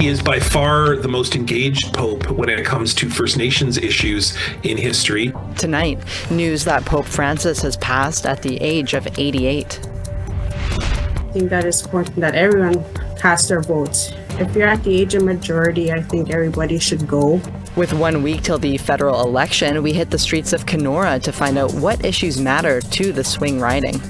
He is by far the most engaged Pope when it comes to First Nations issues in history. Tonight, news that Pope Francis has passed at the age of 88. I think that it's important that everyone cast their votes. If you're at the age of majority, I think everybody should go. With 1 week till the federal election, we hit the streets of Kenora to find out what issues matter to the swing riding.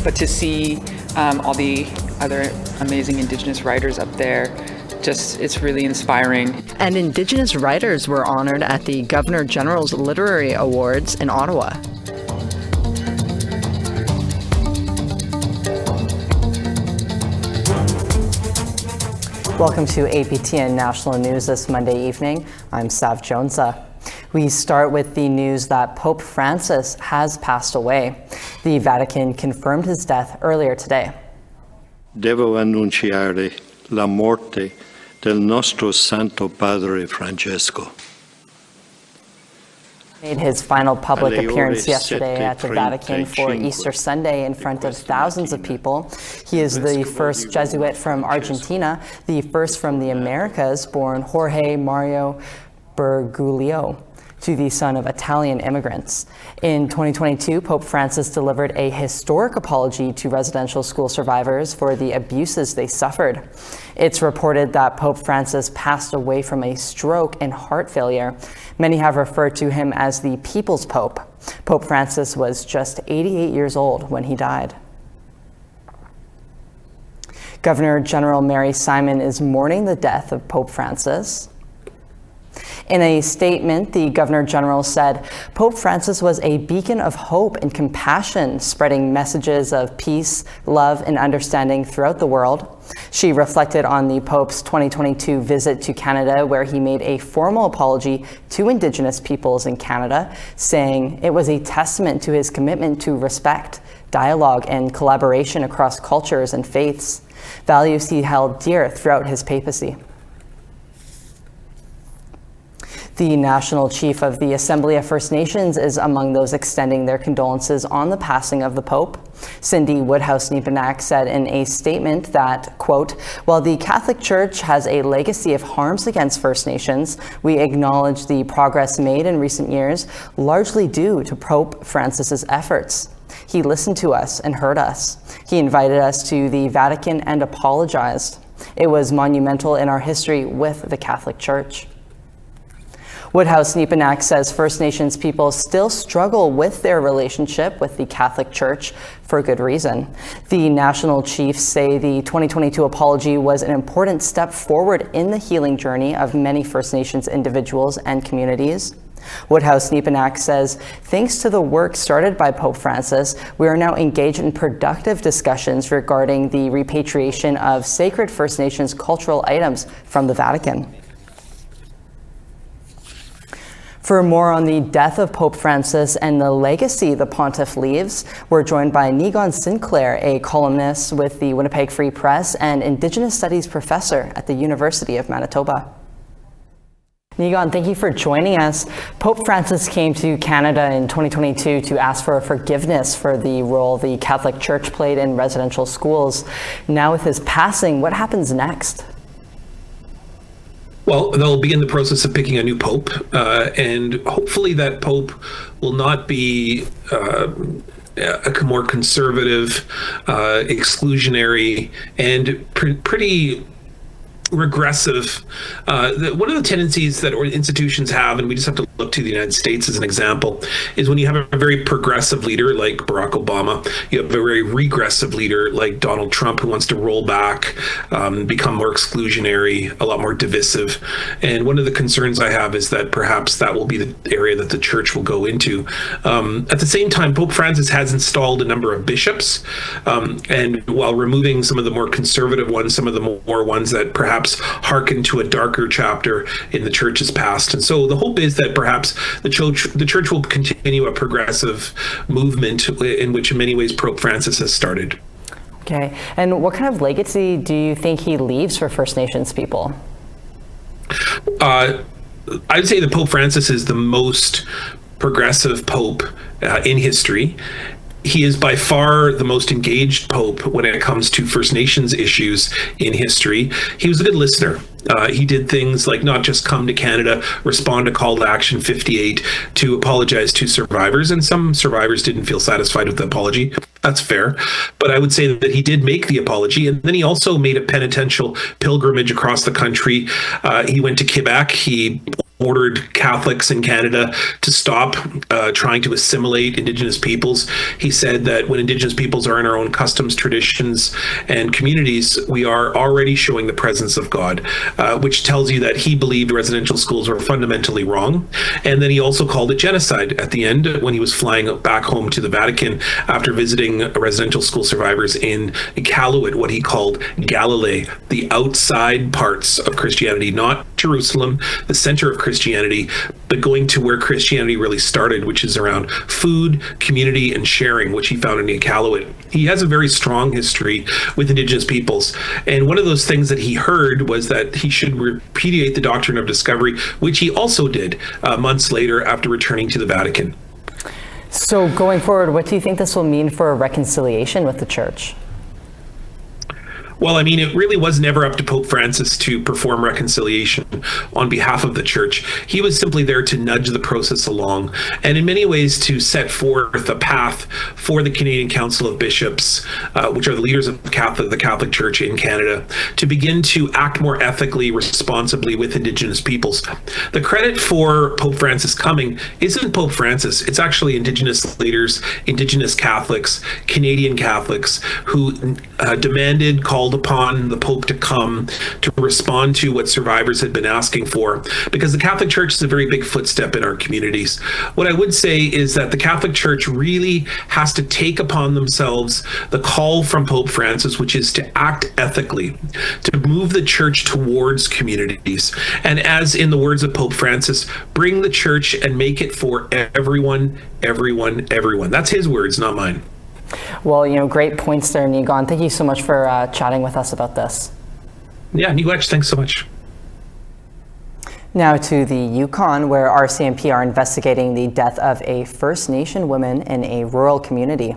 But to see all the other amazing Indigenous writers up there, it's really inspiring. And Indigenous writers were honored at the Governor General's Literary Awards in Ottawa. Welcome to APTN National News this Monday evening. I'm Sav Jonesa. We start with the news that Pope Francis has passed away. The Vatican confirmed his death earlier today. Devo annunciare la morte del nostro Santo Padre Francesco. Made his final public appearance yesterday at the Vatican for Easter Sunday in front of thousands of people. He is the first Jesuit from Argentina, the first from the Americas, born Jorge Mario Bergoglio, to the son of Italian immigrants. In 2022, Pope Francis delivered a historic apology to residential school survivors for the abuses they suffered. It's reported that Pope Francis passed away from a stroke and heart failure. Many have referred to him as the People's Pope. Pope Francis was just 88 years old when he died. Governor General Mary Simon is mourning the death of Pope Francis. In a statement, the Governor General said, Pope Francis was a beacon of hope and compassion, spreading messages of peace, love, and understanding throughout the world. She reflected on the Pope's 2022 visit to Canada, where he made a formal apology to Indigenous peoples in Canada, saying it was a testament to his commitment to respect, dialogue, and collaboration across cultures and faiths, values he held dear throughout his papacy. The National Chief of the Assembly of First Nations is among those extending their condolences on the passing of the Pope. Cindy Woodhouse-Nepanak said in a statement that, quote, while the Catholic Church has a legacy of harms against First Nations, we acknowledge the progress made in recent years, largely due to Pope Francis's efforts. He listened to us and heard us. He invited us to the Vatican and apologized. It was monumental in our history with the Catholic Church. Woodhouse-Nepanak says First Nations people still struggle with their relationship with the Catholic Church for good reason. The national chiefs say the 2022 apology was an important step forward in the healing journey of many First Nations individuals and communities. Woodhouse-Nepanak says, thanks to the work started by Pope Francis, we are now engaged in productive discussions regarding the repatriation of sacred First Nations cultural items from the Vatican. For more on the death of Pope Francis and the legacy the pontiff leaves, we're joined by Niigaan Sinclair, a columnist with the Winnipeg Free Press and Indigenous Studies professor at the University of Manitoba. Niigaan, thank you for joining us. Pope Francis came to Canada in 2022 to ask for forgiveness for the role the Catholic Church played in residential schools. Now with his passing, what happens next? Well, they'll begin the process of picking a new pope, and hopefully that pope will not be a more conservative, exclusionary, and pretty regressive. One of the tendencies that institutions have, and we just have to look to the United States as an example, is when you have a very progressive leader like Barack Obama, you have a very regressive leader like Donald Trump who wants to roll back, become more exclusionary, a lot more divisive. And one of the concerns I have is that perhaps that will be the area that the church will go into. At the same time, Pope Francis has installed a number of bishops, and while removing some of the more conservative ones, some of the more ones that perhaps hearken to a darker chapter in the church's past. And so the hope is that perhaps the church will continue a progressive movement in which in many ways Pope Francis has started. Okay, and what kind of legacy do you think he leaves for First Nations people? I'd say that Pope Francis is the most progressive pope in history. He is by far the most engaged pope when it comes to First Nations issues in history. He was a good listener. He did things like not just come to Canada, respond to Call to Action 58 to apologize to survivors, and some survivors didn't feel satisfied with the apology. That's fair. But I would say that he did make the apology, and then he also made a penitential pilgrimage across the country. He went to Quebec. He ordered Catholics in Canada to stop trying to assimilate Indigenous peoples. He said that when Indigenous peoples are in our own customs, traditions, and communities, we are already showing the presence of God, which tells you that he believed residential schools were fundamentally wrong. And then he also called it genocide at the end when he was flying back home to the Vatican after visiting residential school survivors in Iqaluit, what he called Galilee, the outside parts of Christianity, not Jerusalem, the center of Christianity, but going to where Christianity really started, which is around food, community, and sharing, which he found in Iqaluit. He has a very strong history with Indigenous peoples. And one of those things that he heard was that he should repudiate the doctrine of discovery, which he also did months later after returning to the Vatican. So going forward, what do you think this will mean for a reconciliation with the church? Well, I mean, it really was never up to Pope Francis to perform reconciliation on behalf of the church. He was simply there to nudge the process along, and in many ways to set forth a path for the Canadian Council of Bishops, which are the leaders of the Catholic Church in Canada, to begin to act more ethically, responsibly with Indigenous peoples. The credit for Pope Francis coming isn't Pope Francis. It's actually Indigenous leaders, Indigenous Catholics, Canadian Catholics who demanded, called upon the Pope to come to respond to what survivors had been asking for, because the Catholic Church is a very big footstep in our communities. What I would say is that the Catholic Church really has to take upon themselves the call from Pope Francis, which is to act ethically, to move the church towards communities. And as in the words of Pope Francis, bring the church and make it for everyone, everyone, everyone. That's his words, not mine. Well, great points there, Nigon. Thank you so much for chatting with us about this. Yeah, Nigon, thanks so much. Now to the Yukon, where RCMP are investigating the death of a First Nation woman in a rural community.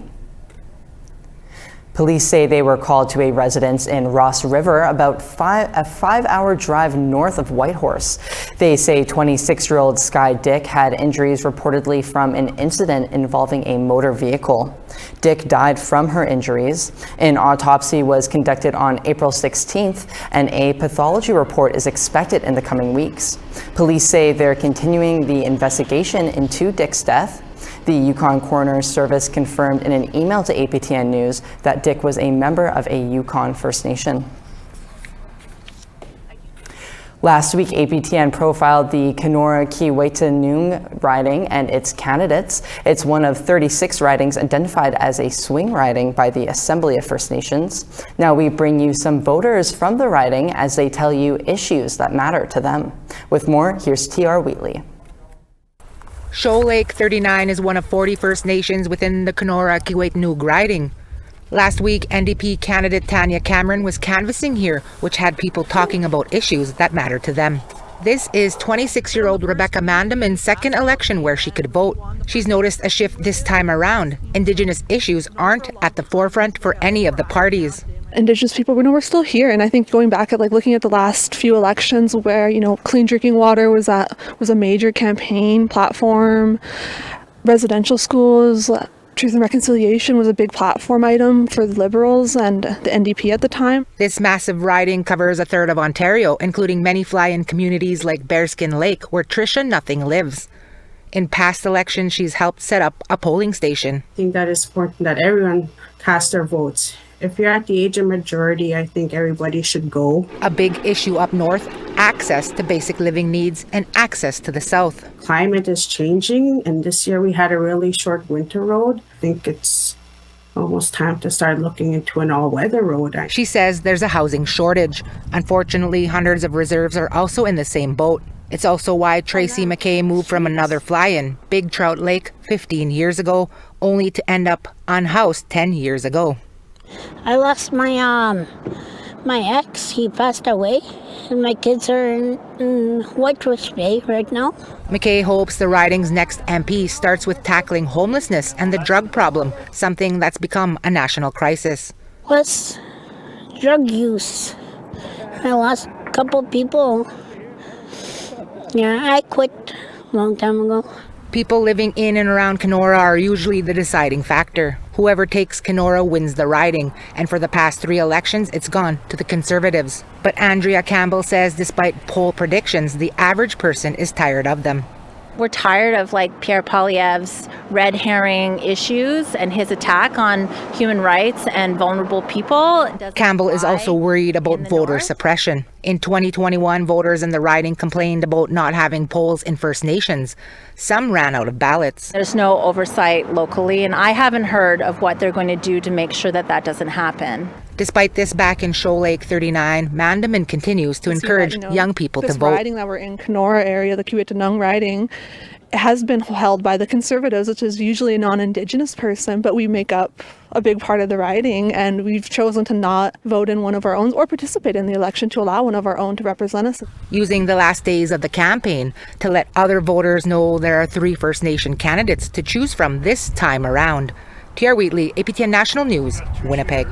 Police say they were called to a residence in Ross River, about a 5-hour drive north of Whitehorse. They say 26-year-old Sky Dick had injuries reportedly from an incident involving a motor vehicle. Dick died from her injuries. An autopsy was conducted on April 16th, and a pathology report is expected in the coming weeks. Police say they're continuing the investigation into Dick's death. The Yukon Coroner's Service confirmed in an email to APTN News that Dick was a member of a Yukon First Nation. Last week, APTN profiled the Kenora Kiiwetinoong riding and its candidates. It's one of 36 ridings identified as a swing riding by the Assembly of First Nations. Now we bring you some voters from the riding as they tell you issues that matter to them. With more, here's TR Wheatley. Shoal Lake 39 is one of 40 First Nations within the Kenora Kiiwetinoong riding. Last week, NDP candidate Tanya Cameron was canvassing here, which had people talking about issues that matter to them. This is 26-year-old Rebecca Mandaman's second election where she could vote. She's noticed a shift this time around. Indigenous issues aren't at the forefront for any of the parties. Indigenous people, we're still here, and I think going back at looking at the last few elections where clean drinking water was a major campaign platform, residential schools, truth and reconciliation was a big platform item for the Liberals and the NDP at the time. This massive riding covers a third of Ontario, including many fly-in communities like Bearskin Lake, where Tricia Nothing lives. In past elections, she's helped set up a polling station. I think that it's important that everyone cast their votes. If you're at the age of majority, I think everybody should go. A big issue up north, access to basic living needs and access to the south. Climate is changing, and this year we had a really short winter road. I think it's almost time to start looking into an all-weather road. She says there's a housing shortage. Unfortunately, hundreds of reserves are also in the same boat. It's also why Tracy McKay moved from another fly-in, Big Trout Lake, 15 years ago, only to end up unhoused 10 years ago. I lost my My ex, he passed away, and my kids are in Whitefish Bay right now. McKay hopes the riding's next MP starts with tackling homelessness and the drug problem, something that's become a national crisis. Plus, drug use. I lost a couple people. Yeah, I quit a long time ago. People living in and around Kenora are usually the deciding factor. Whoever takes Kenora wins the riding, and for the past 3 elections, it's gone to the Conservatives. But Andrea Campbell says despite poll predictions, the average person is tired of them. We're tired of Pierre Poilievre's red herring issues and his attack on human rights and vulnerable people. Campbell is also worried about voter suppression. In 2021, voters in the riding complained about not having polls in First Nations. Some ran out of ballots. There's no oversight locally, and I haven't heard of what they're going to do to make sure that that doesn't happen. Despite this, back in Shoal Lake 39, Mandamin continues to encourage young people to vote. This riding that we're in, Kenora area, the Kiiwetinoong riding, has been held by the Conservatives, which is usually a non-Indigenous person, but we make up a big part of the riding, and we've chosen to not vote in one of our own or participate in the election to allow one of our own to represent us. Using the last days of the campaign to let other voters know there are 3 First Nation candidates to choose from this time around. T.R. Wheatley, APTN National News, Winnipeg.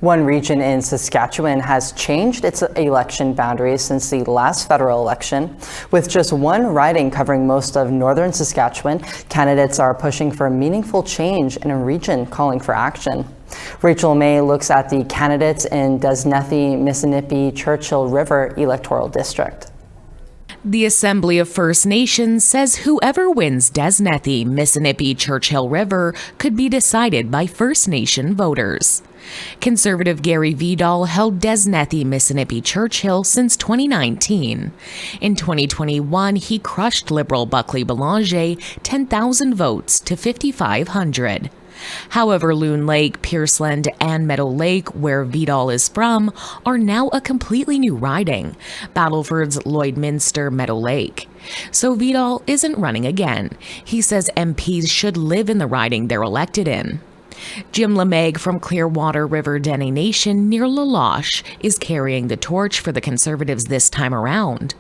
One region in Saskatchewan has changed its election boundaries since the last federal election. With just one riding covering most of northern Saskatchewan, candidates are pushing for meaningful change in a region calling for action. Rachel May looks at the candidates in Desnethie-Missinippi-Churchill River electoral district. The Assembly of First Nations says whoever wins Desnethie-Missinippi-Churchill River could be decided by First Nation voters. Conservative Gary Vidal held Desnethie-Missinippi-Churchill since 2019. In 2021, he crushed Liberal Buckley Belanger 10,000 votes to 5,500. However, Loon Lake, Pierceland, and Meadow Lake, where Vidal is from, are now a completely new riding, Battleford's Lloydminster Meadow Lake. So Vidal isn't running again. He says MPs should live in the riding they're elected in. Jim Lemeg from Clearwater River Dene Nation near La Loche is carrying the torch for the Conservatives this time around.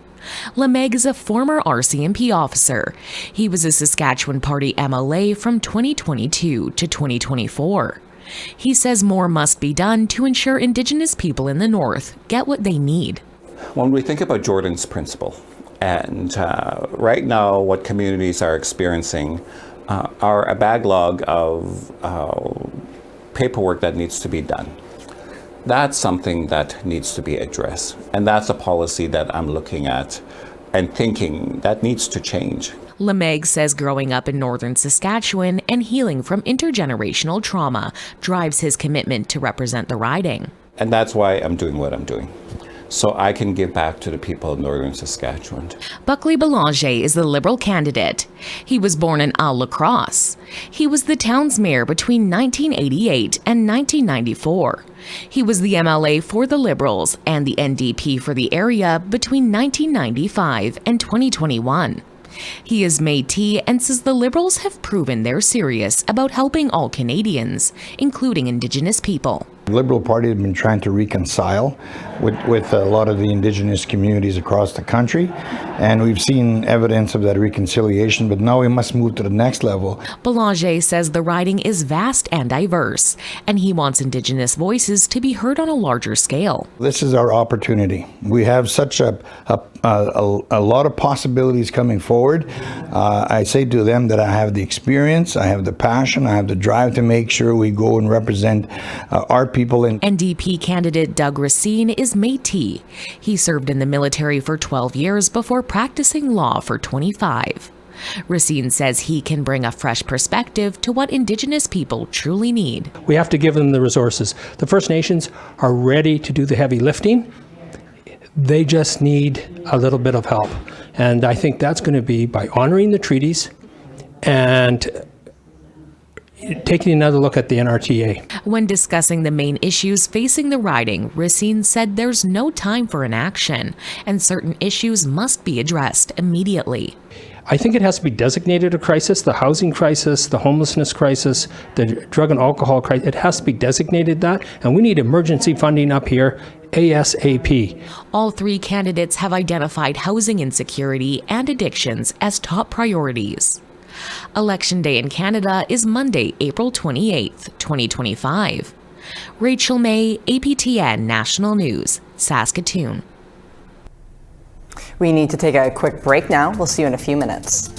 Lemeg is a former RCMP officer. He was a Saskatchewan Party MLA from 2022 to 2024. He says more must be done to ensure Indigenous people in the North get what they need. When we think about Jordan's principle, and right now what communities are experiencing are a backlog of paperwork that needs to be done. That's something that needs to be addressed. And that's a policy that I'm looking at and thinking that needs to change. Lemeg says growing up in northern Saskatchewan and healing from intergenerational trauma drives his commitment to represent the riding. And that's why I'm doing what I'm doing, so I can give back to the people of northern Saskatchewan. Buckley Belanger is the Liberal candidate. He was born in Isle-la-Crosse. He was the town's mayor between 1988 and 1994. He was the MLA for the Liberals and the NDP for the area between 1995 and 2021. He is Métis and says the Liberals have proven they're serious about helping all Canadians, including Indigenous people. The Liberal Party has been trying to reconcile with a lot of the Indigenous communities across the country, and we've seen evidence of that reconciliation, but now we must move to the next level. Belanger says the riding is vast and diverse, and he wants Indigenous voices to be heard on a larger scale. This is our opportunity. We have such a lot of possibilities coming forward. I say to them that I have the experience, I have the passion, I have the drive to make sure we go and represent our people. NDP candidate Doug Racine is Métis. He served in the military for 12 years before practicing law for 25. Racine says he can bring a fresh perspective to what Indigenous people truly need. We have to give them the resources. The First Nations are ready to do the heavy lifting. They just need a little bit of help. And I think that's going to be by honoring the treaties and taking another look at the NRTA. When discussing the main issues facing the riding, Racine said there's no time for inaction and certain issues must be addressed immediately. I think it has to be designated a crisis, the housing crisis, the homelessness crisis, the drug and alcohol crisis. It has to be designated that, and we need emergency funding up here ASAP. All three candidates have identified housing insecurity and addictions as top priorities. Election Day in Canada is Monday, April 28th, 2025. Rachel May, APTN National News, Saskatoon. We need to take a quick break now. We'll see you in a few minutes.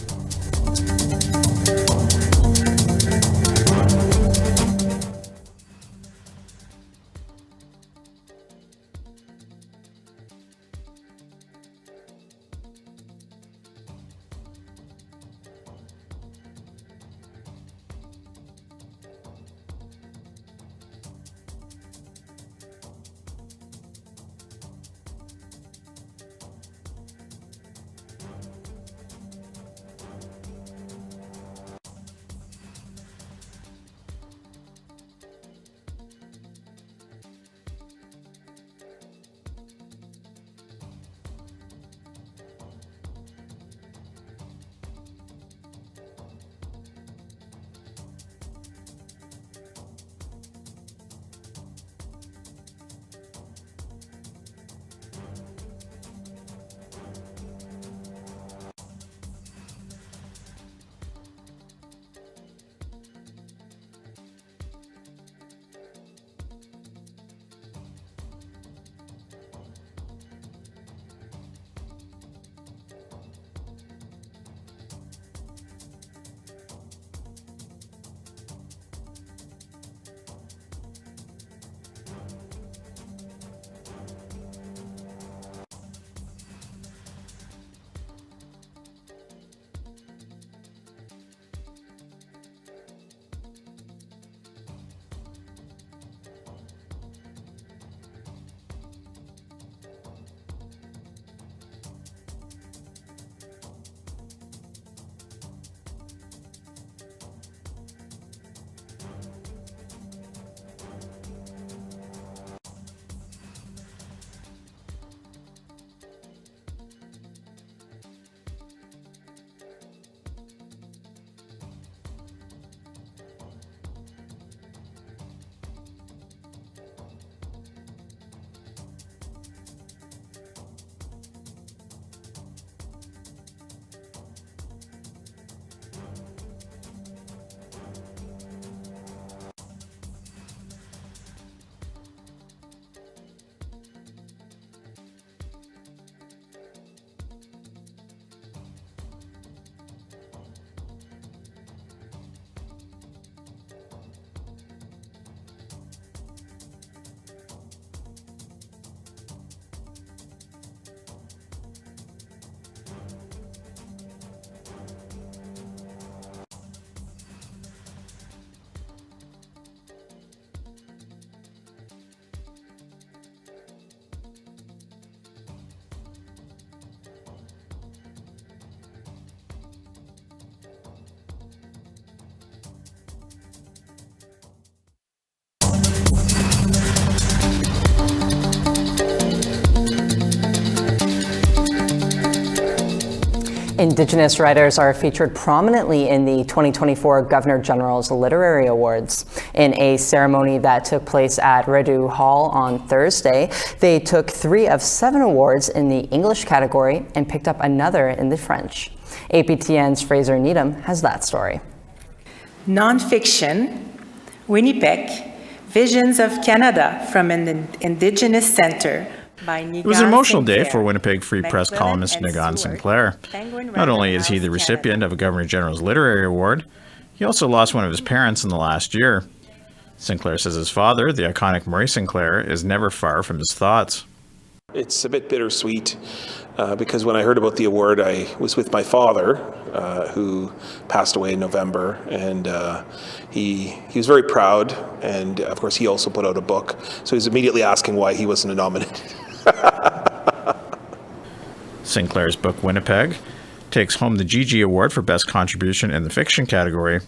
Indigenous writers are featured prominently in the 2024 Governor General's Literary Awards. In a ceremony that took place at Rideau Hall on Thursday, they took 3 of 7 awards in the English category and picked up another in the French. APTN's Fraser Needham has that story. Nonfiction, Winnipeg, Visions of Canada from an Indigenous Center. It was an emotional day for Winnipeg Free Press columnist Nagan Sinclair. Not only is he the recipient of a Governor General's Literary Award, he also lost one of his parents in the last year. Sinclair says his father, the iconic Murray Sinclair, is never far from his thoughts. It's a bit bittersweet because when I heard about the award, I was with my father, who passed away in November, and he was very proud, and of course he also put out a book, so he's immediately asking why he wasn't nominated. Sinclair's book, Winnipeg, takes home the GG Award for Best Contribution in the Fiction category.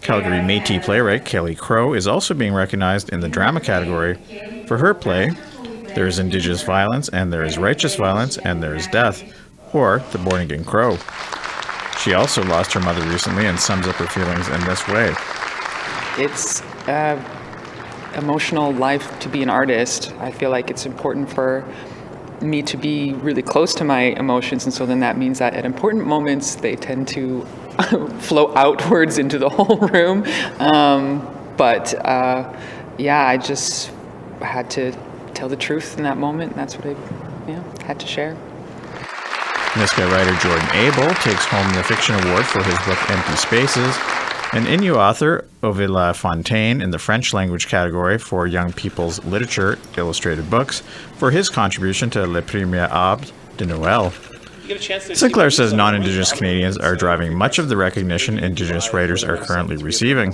Calgary Métis playwright Kelly Crow is also being recognized in the drama category. For her play, There is Indigenous Violence, and There is Righteous Violence, and There is Death, or The Born Again Crow. She also lost her mother recently and sums up her feelings in this way. It's emotional life to be an artist. I feel like it's important for me to be really close to my emotions, and so then that means that at important moments they tend to flow outwards into the whole room. I just had to tell the truth in that moment, and that's what I had to share. Nisga'a writer Jordan Abel takes home the Fiction Award for his book Empty Spaces, and Innu author Ovila Fontaine in the French language category for Young People's Literature Illustrated Books for his contribution to Le Premier Arbre de Noël. Sinclair says non-Indigenous Canadians are driving much of the recognition Indigenous writers are currently receiving.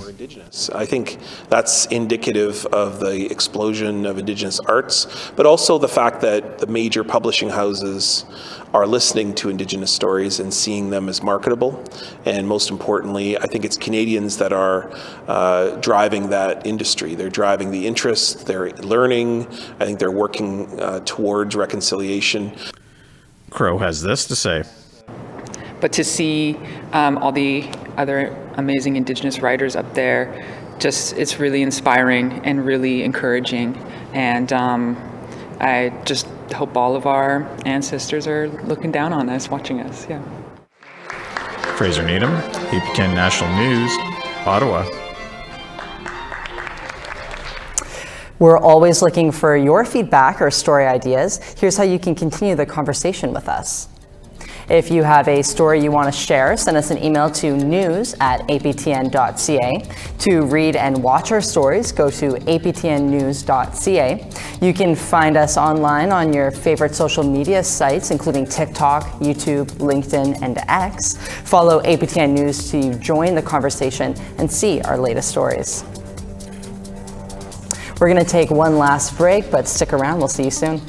I think that's indicative of the explosion of Indigenous arts, but also the fact that the major publishing houses are listening to Indigenous stories and seeing them as marketable. And most importantly, I think it's Canadians that are driving that industry. They're driving the interest, they're learning, I think they're working towards reconciliation. Crow has this to say. But to see all the other amazing Indigenous writers up there, it's really inspiring and really encouraging. And I just hope all of our ancestors are looking down on us, watching us. Yeah. Fraser Needham, APTN National News, Ottawa. We're always looking for your feedback or story ideas. Here's how you can continue the conversation with us. If you have a story you want to share, send us an email to news@aptn.ca. To read and watch our stories, go to aptnnews.ca. You can find us online on your favorite social media sites, including TikTok, YouTube, LinkedIn, and X. Follow APTN News to join the conversation and see our latest stories. We're going to take one last break, but stick around. We'll see you soon.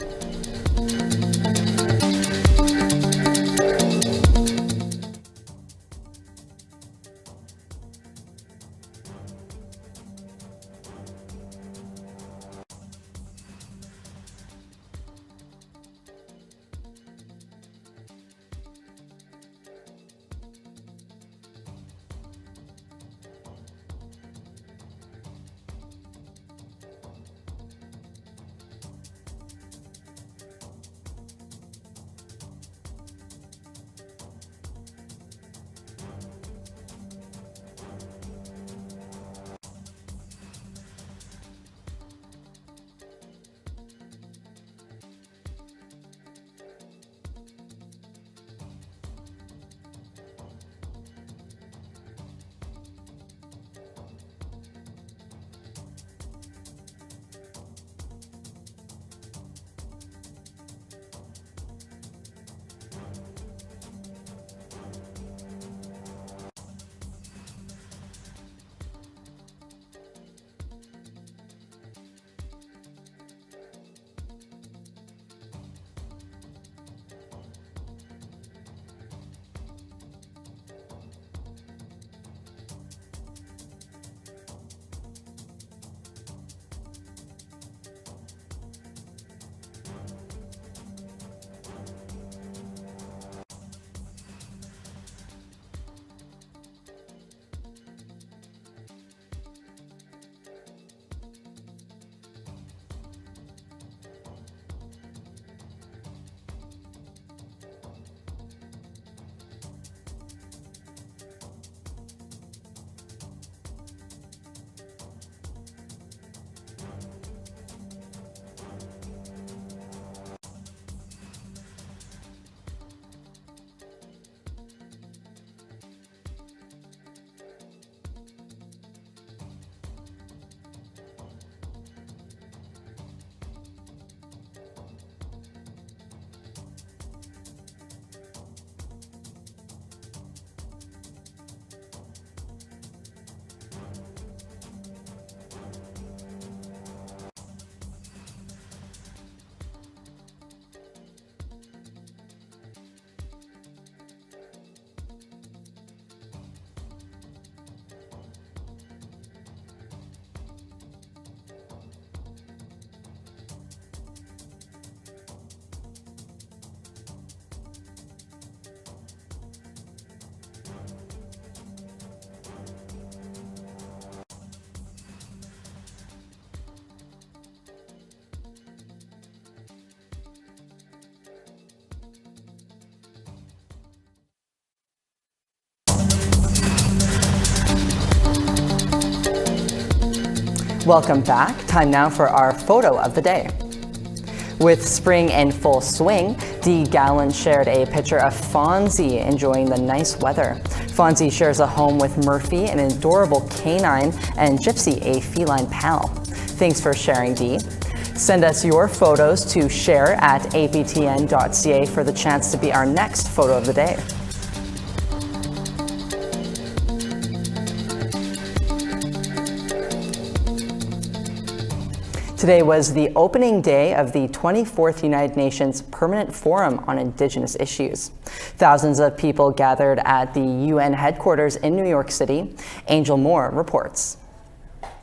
Welcome back. Time now for our photo of the day. With spring in full swing, Dee Gallen shared a picture of Fonzie enjoying the nice weather. Fonzie shares a home with Murphy, an adorable canine, and Gypsy, a feline pal. Thanks for sharing, Dee. Send us your photos to share@aptn.ca for the chance to be our next photo of the day. Today was the opening day of the 24th United Nations Permanent Forum on Indigenous Issues. Thousands of people gathered at the UN headquarters in New York City. Angel Moore reports.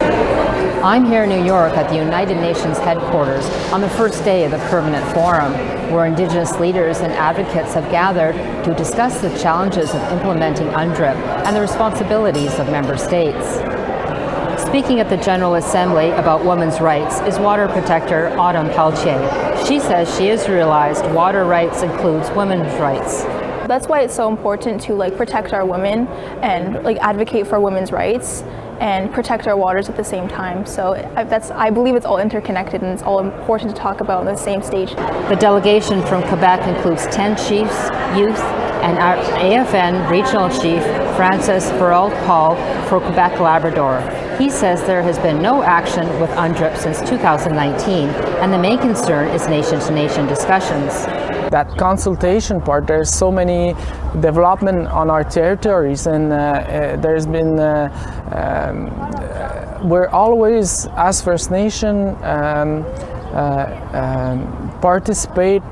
I'm here in New York at the United Nations headquarters on the first day of the Permanent Forum, where Indigenous leaders and advocates have gathered to discuss the challenges of implementing UNDRIP and the responsibilities of member states. Speaking at the General Assembly about women's rights is water protector Autumn Peltier. She says she has realized water rights includes women's rights. That's why it's so important to protect our women and advocate for women's rights and protect our waters at the same time. So I believe it's all interconnected and it's all important to talk about on the same stage. The delegation from Quebec includes 10 chiefs, youth, and our AFN regional chief, Francis Farrell-Paul for Quebec Labrador. He says there has been no action with UNDRIP since 2019, and the main concern is nation-to-nation discussions. That consultation part, there's so many development on our territories, and there's been, we're always, as First Nation, participate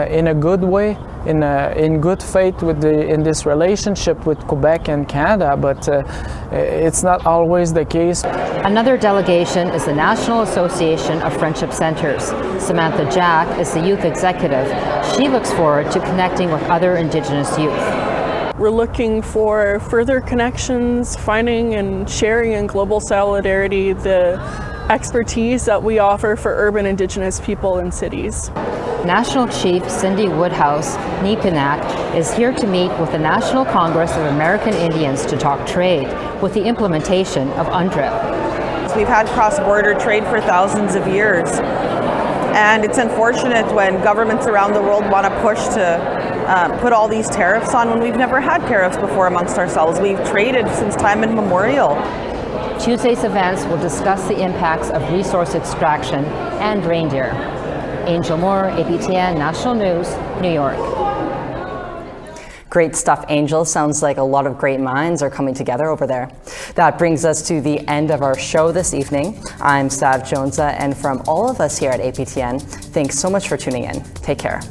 in a good way, in good faith in this relationship with Quebec and Canada, but it's not always the case. Another delegation is the National Association of Friendship Centers. Samantha Jack is the youth executive. She looks forward to connecting with other Indigenous youth. We're looking for further connections, finding and sharing in global solidarity the expertise that we offer for urban Indigenous people in cities. National Chief Cindy Woodhouse Nepinak is here to meet with the National Congress of American Indians to talk trade with the implementation of UNDRIP. We've had cross-border trade for thousands of years, and it's unfortunate when governments around the world want to push to put all these tariffs on when we've never had tariffs before amongst ourselves. We've traded since time immemorial. Tuesday's events will discuss the impacts of resource extraction and reindeer. Angel Moore, APTN National News, New York. Great stuff, Angel. Sounds like a lot of great minds are coming together over there. That brings us to the end of our show this evening. I'm Sav Jonesa, and from all of us here at APTN, thanks so much for tuning in. Take care.